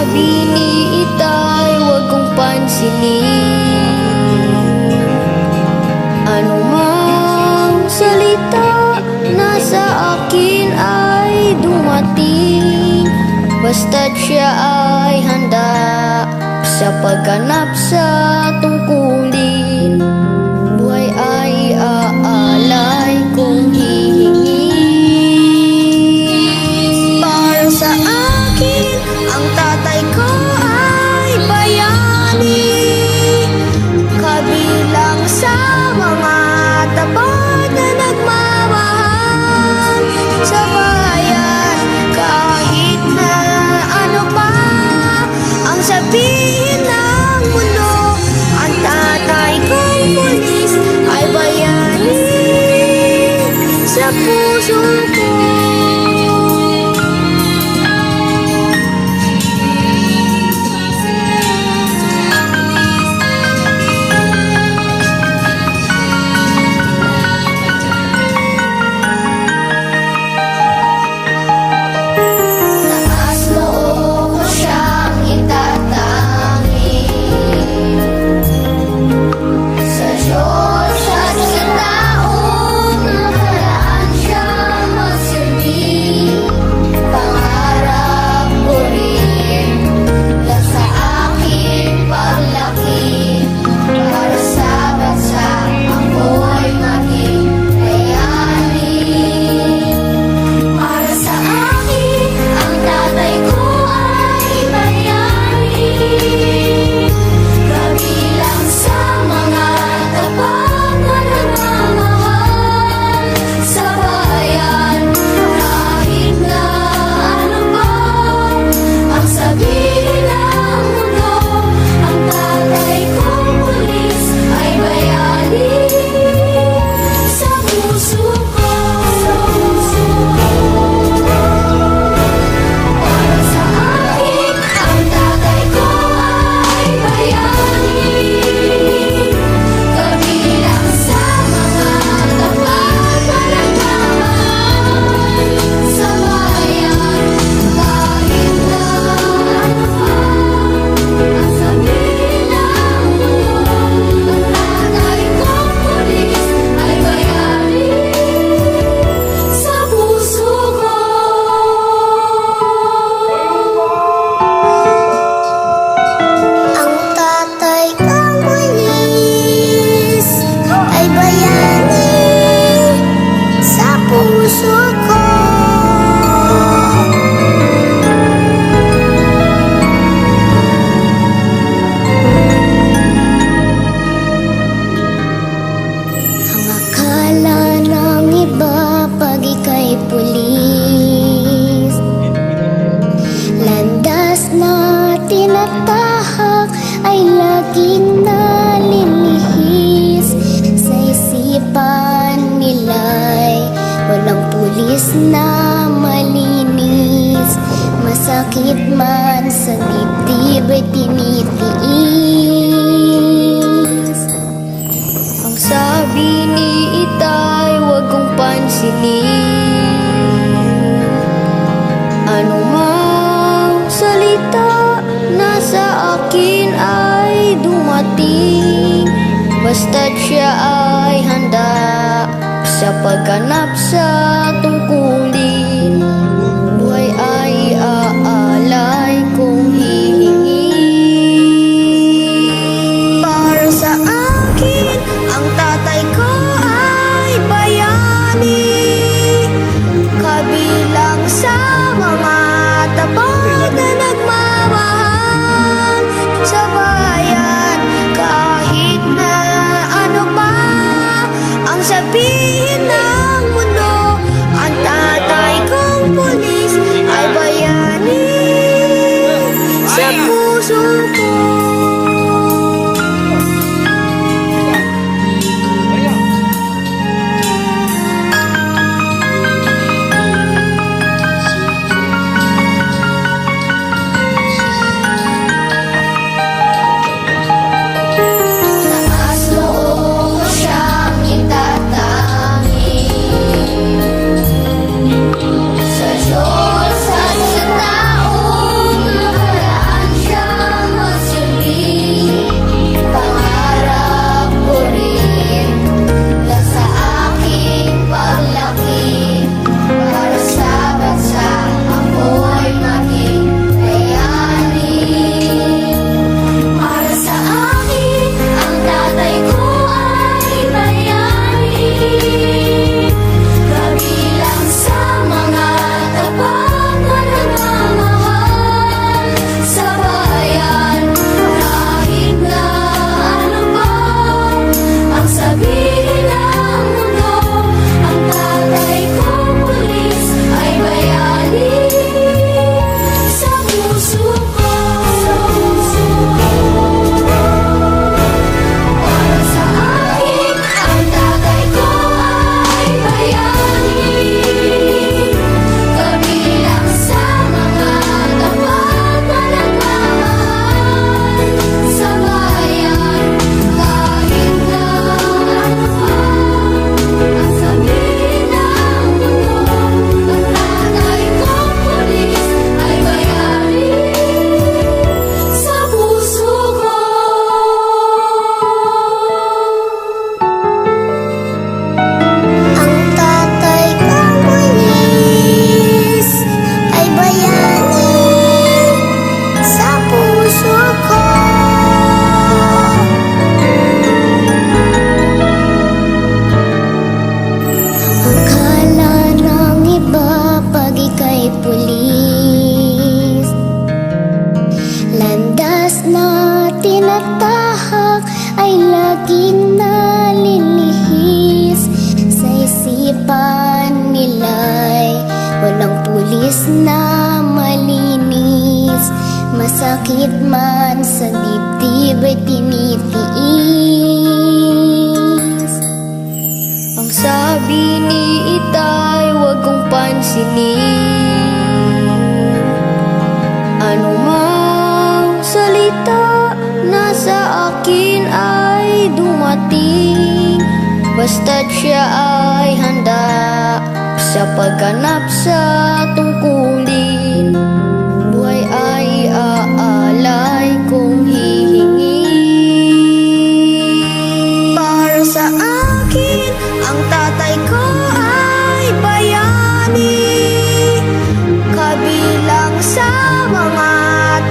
sabi ni Itay, huwag kong pansinin. Anumang salita na sa akin ay dumating, basta't siya ay handa sa pagganap sa tungkulin. Buhay ay aalay kung hihingi. Para sa akin, ang tatay ko ay bayani, kabilang sa mga tapat na nagmamahal sa bayan. Kahit na ano pa ang sabihin ng mundo, ang tatay kong pulis ay bayani sa puso ko. Tinatahak ay laging nalilihis sa isipan nila'y walang pulis na malinis. Masakit man sa dibdib ay tinitiis. Ang sabi ni Itay, huwag kong pansinin. Anumang salita na sa akin ay dumating, basta't siya ay handa sa pagganap sa tungkulin. Buhay ay aalay kung hihingi. Para sa akin, ang tatay ko ay bayani, kabilang sa mga tapat na nagmamahal sa bayan. Kahit na ano pa ang sabihin ng mundo, ang tatay kong pulis ay bayani sa puso ko. Sa Diyos at sa taong nakaraan tinatahak ay laging nalilihis. Sa isipan nila'y walang pulis na malinis. Masakit man sa dibdib ay tinitiis. Ang sabi ni Itay, wag kong pansinin. Ano mang salita na sa akin ay dumating, basta't siya ay handa sa pagganap sa tungkulin. Buhay ay aalay kung hihingi. Para sa akin, ang tatay ko ay bayani, kabilang sa mga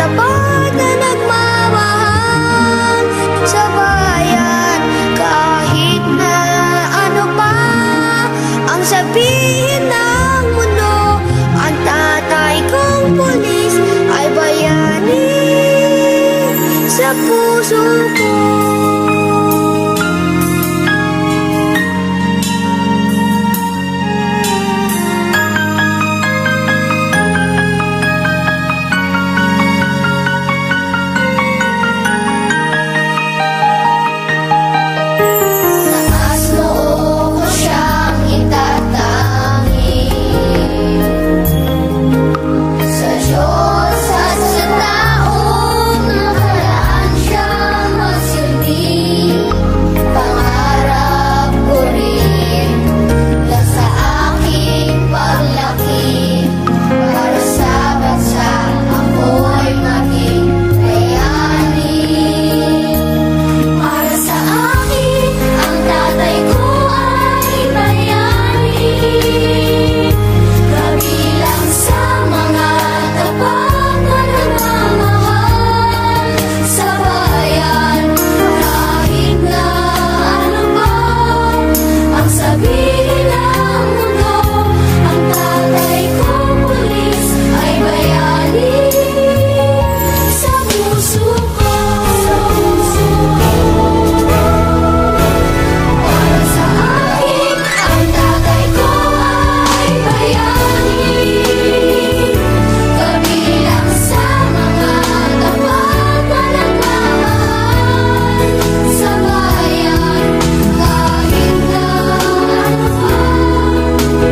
tapat na nagmamahal sa bayan. Kahit na ano pa ang sabihin ng mundo, ang tatay kong pulis ay bayani sa puso ko. Taas noo ko siyang itatangi, sa Diyos at sa taong nakaraan siyang magsilbi. Pangarap ko rin na sa aking paglaki, para sa bansa ako'y maging bayani. Para sa akin, ang tatay ko ay bayani, kabilang sa mga tapat na nagmamahal sa bayan. Kahit na ano ba ang sabihin ng mundo, ang tatay kong pulis ay bayani sa puso ko. Para sa akin, ang tatay ko ay bayani, kabilang sa mga tapat na nagmamahal sa bayan. Kahit na ano pa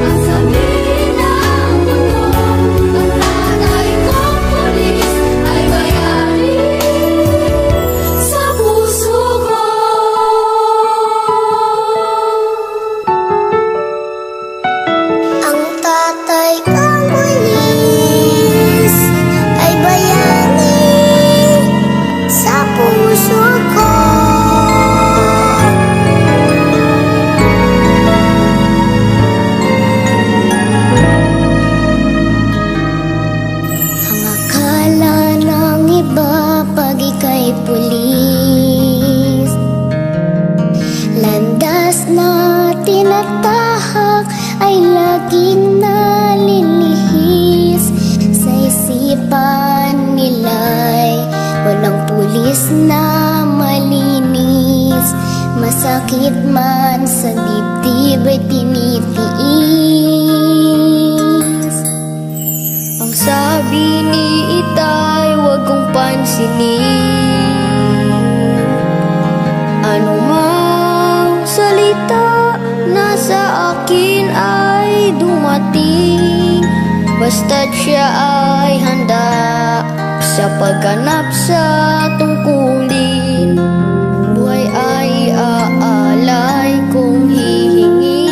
ang sabihin ng mundo, ang tatay kong pulis ay bayani sa puso ko. Ang tatay kong pulis ay bayani sa puso ko. Ang akala ng iba pag ika'y pulis, landas na tinatahak ay laging nalilihis. Sa isipan nila'y walang pulis na malinis. Masakit man sa dibdib ay tinitiis. Ang sabi ni Itay, wag kong pansinin. Ano mang salita na sa akin ay dumating, basta't siya ay handa sa pagganap sa tungkulin. Buhay ay aalay kung hihingi.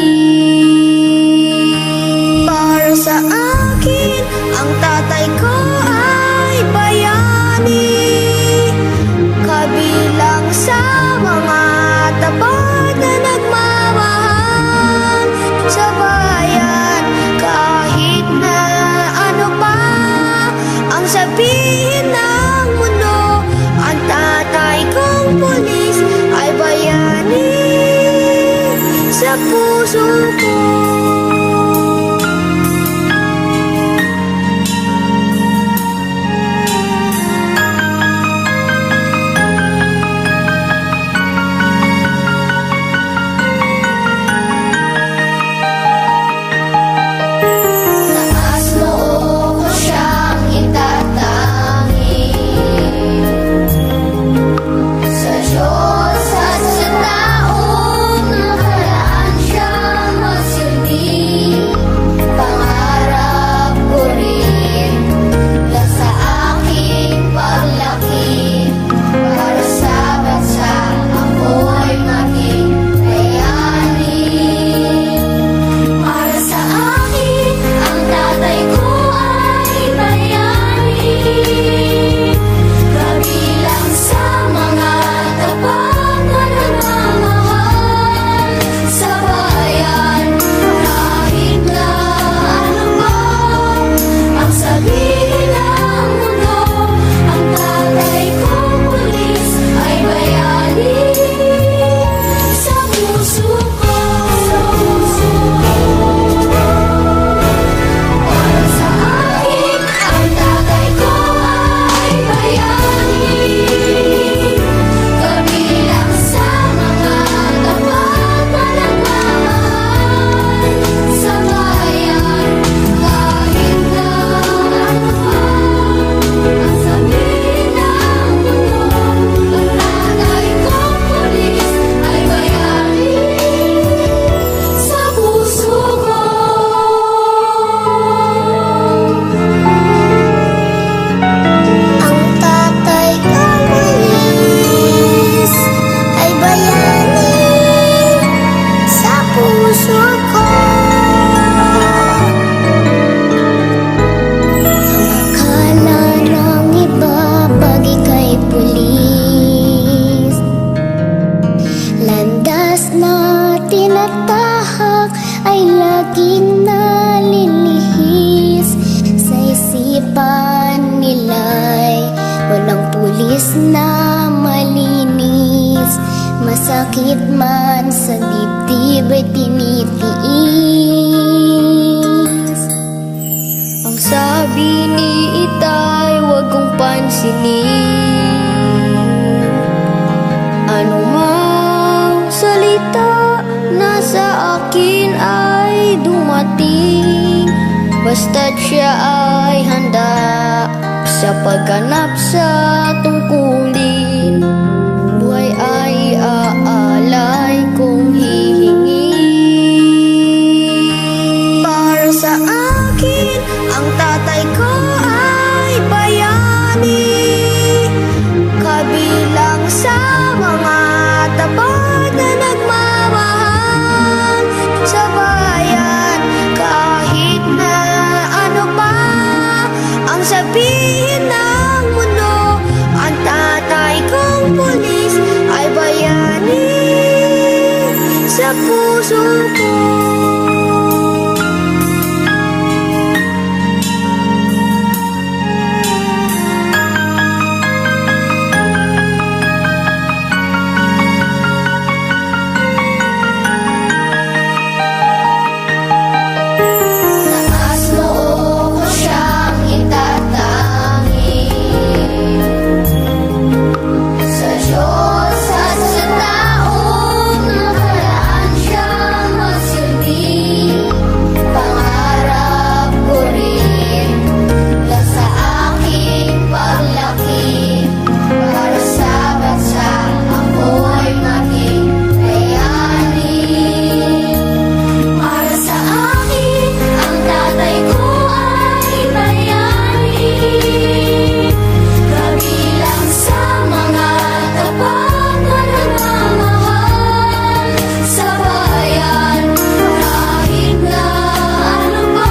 Para sa akin, ang tatay ko ay bayani, kabilang sa mga tapat na nagmamahal sa bayan. Kahit na ano pa ang sabihin ng mundo, ang tatay kong pulis ay bayani sa puso ko. Walang pulis na malinis, masakit man sa dibdib ay tinitiis. Ang sabi ni Itay, huwag kong pansinin. Ano mang salita na sa akin ay dumating, basta't siya ay handa sa pagganap sa tungkulin. Buhay ay aalay kung hihingi. Para sa akin, ang tatay ko ay bayani, kabilang sa mga tapat na nagmamahal sa bayan. Kahit na ano pa ang sabihin ng mundo, ang tatay kong pulis ay bayani sa puso ko. Taas noo ko siyang itatangi, sa Diyos at sa taong nakaraan siyang magsilbi. Pangarap ko rin na sa aking paglaki, para sa bansa ako'y maging bayani. Para sa akin, ang tatay ko ay bayani, kabilang sa mga tapat na nagmamahal sa bayan. Kahit na ano pa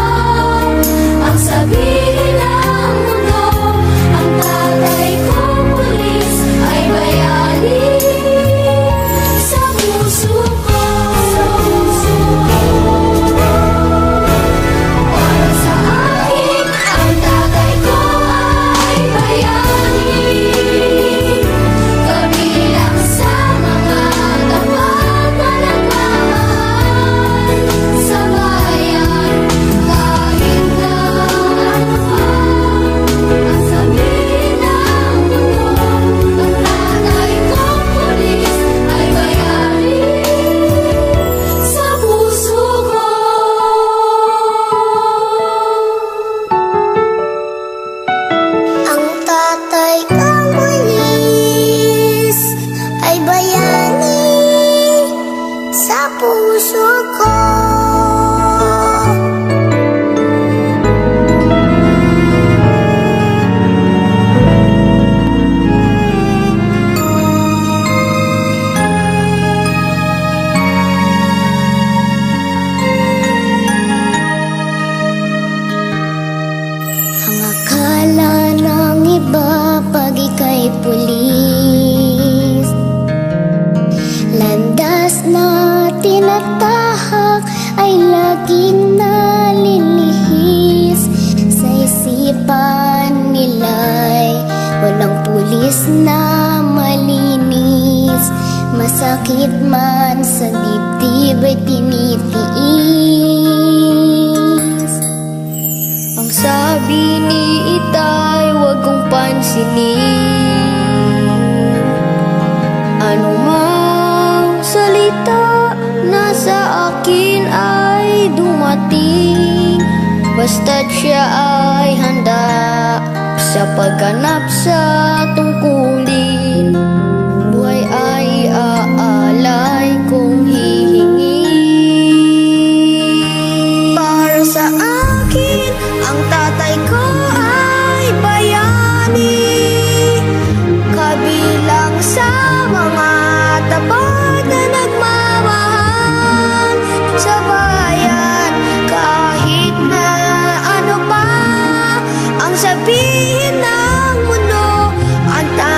ang sabihin ng mundo, ang tatay kong pulis ay bayani sa puso ko. Para sa akin, ang tatay ko ay bayani, kabilang sa mga tapat na nagmamahal sa bayan. Kahit na ano pa ang sabihin ng mundo, ang tatay kong pulis ay bayani sa puso ko. Ang tatay kong pulis ay bayani sa puso ko. Ang akala ng iba pag ika'y pulis, landas na tinatahak ay laging nalilihis. Sa isipan nila'y walang pulis na malinis, masakit man sa dibdib ay tinitiis. Ang sabi ni Itay, huwag kong pansinin. Ano mang salita na sa akin ay dumating, basta't siya ay handa sa pagganap sa tungkulin. Buhay ay aalay kung hihingi. Para sa akin, ang tatay ko ay bayani, kabilang sa mga tapat na nagmamahal sa bayan. Kahit na ano pa ang sabihin ng mundo, ang tatay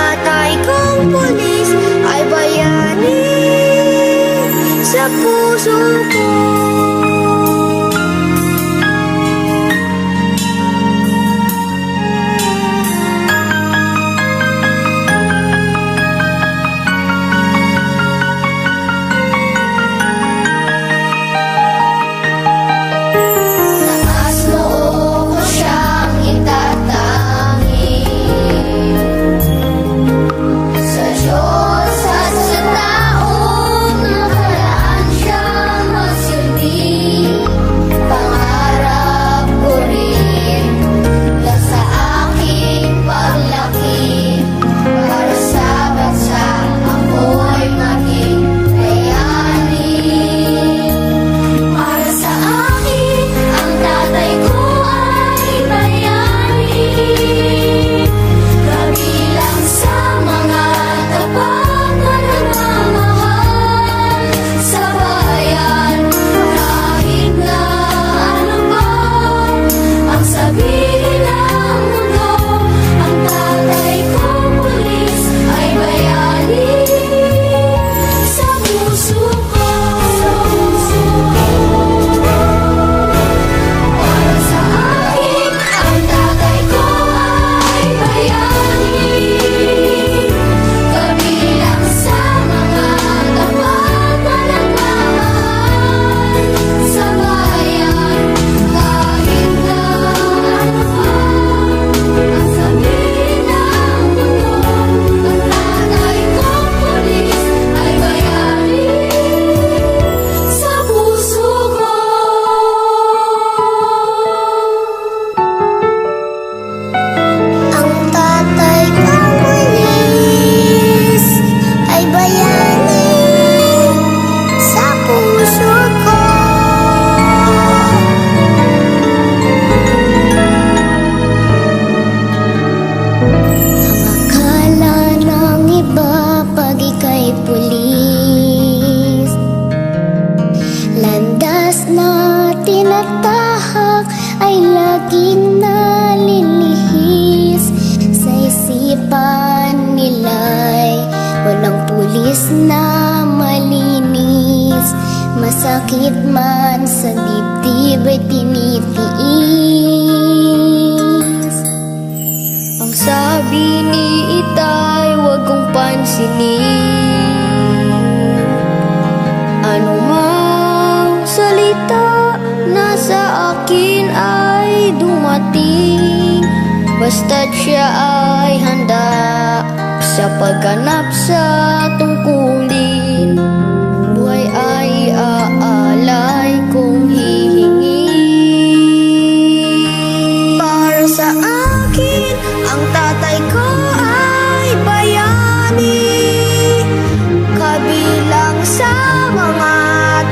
pulis na malinis, masakit man sa dibdib ay tinitiis. Ang sabi ni Itay, wag kong pansinin, anumang salita na sa akin ay dumating, basta't siya ay handa sa pagganap sa tungkulin. Buhay ay aalay kung hihingi. Para sa akin, ang tatay ko ay bayani, kabilang sa mga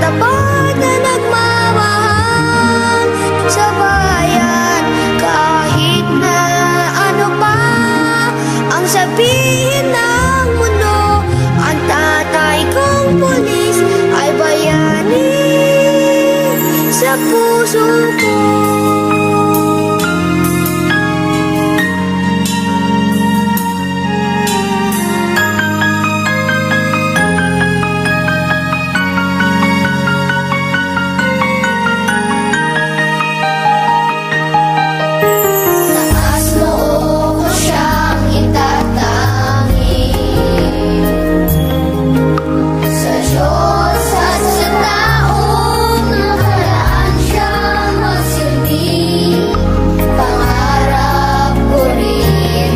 tapat na nagmamahal sa bayan. Kahit na ano pa ang sabihin ng mundo, ang tatay kong pulis ay bayani sa puso ko. Taas noo ko siyang itatangi, sa Diyos at sa taong nakaraan siyang magsilbi. Pangarap ko rin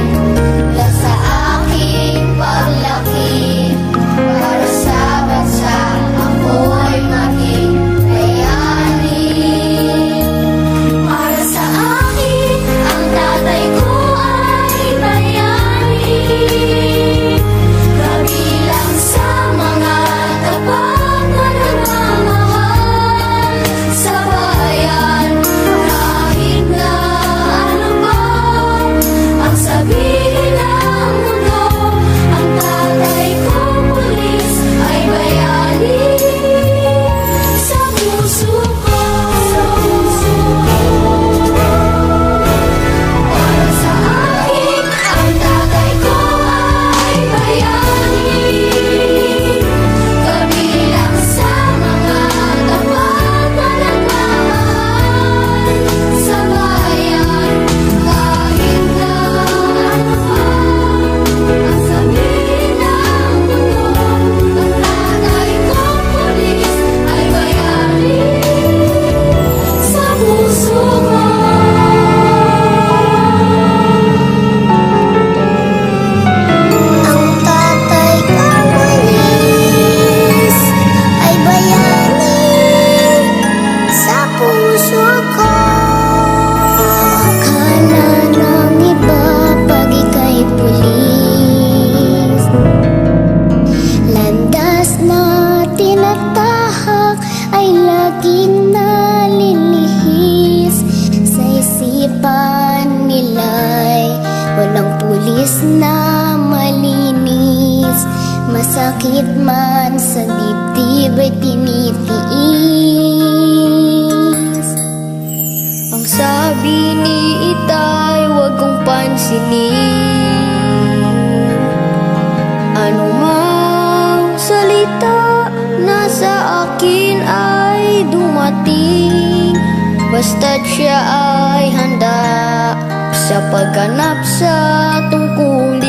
na sa aking paglaki, para sa bansa ako'y maging bayani. Para sa akin, ang tatay ko ay bayani, kabilang sa mga tapat na nagmamahal sa bayan. Kahit na ano pa ang sabihin ng mundo, ang tatay kong pulis ay bayani sa puso ko. Para sa akin, ang tatay ko ay bayani, kabilang sa mga tapat na nagmamahal sa bayan. Kahit na ano pa ang sabihin ng mundo, ang tatay kong pulis ay bayani sa puso ko. Ang tatay kong pulis ay bayani sa puso ko. Akala ng iba pag ika'y pulis, landas na tinatahak ay laging nalilihis. Sa isipan nila'y walang pulis na malinis, masakit man sa dibdib ay tinitiis. Ang sabi ni Itay, wag kong pansinin, anumang salita na sa akin ay dumating, basta't siya ay handa sa pagganap sa tungkulin.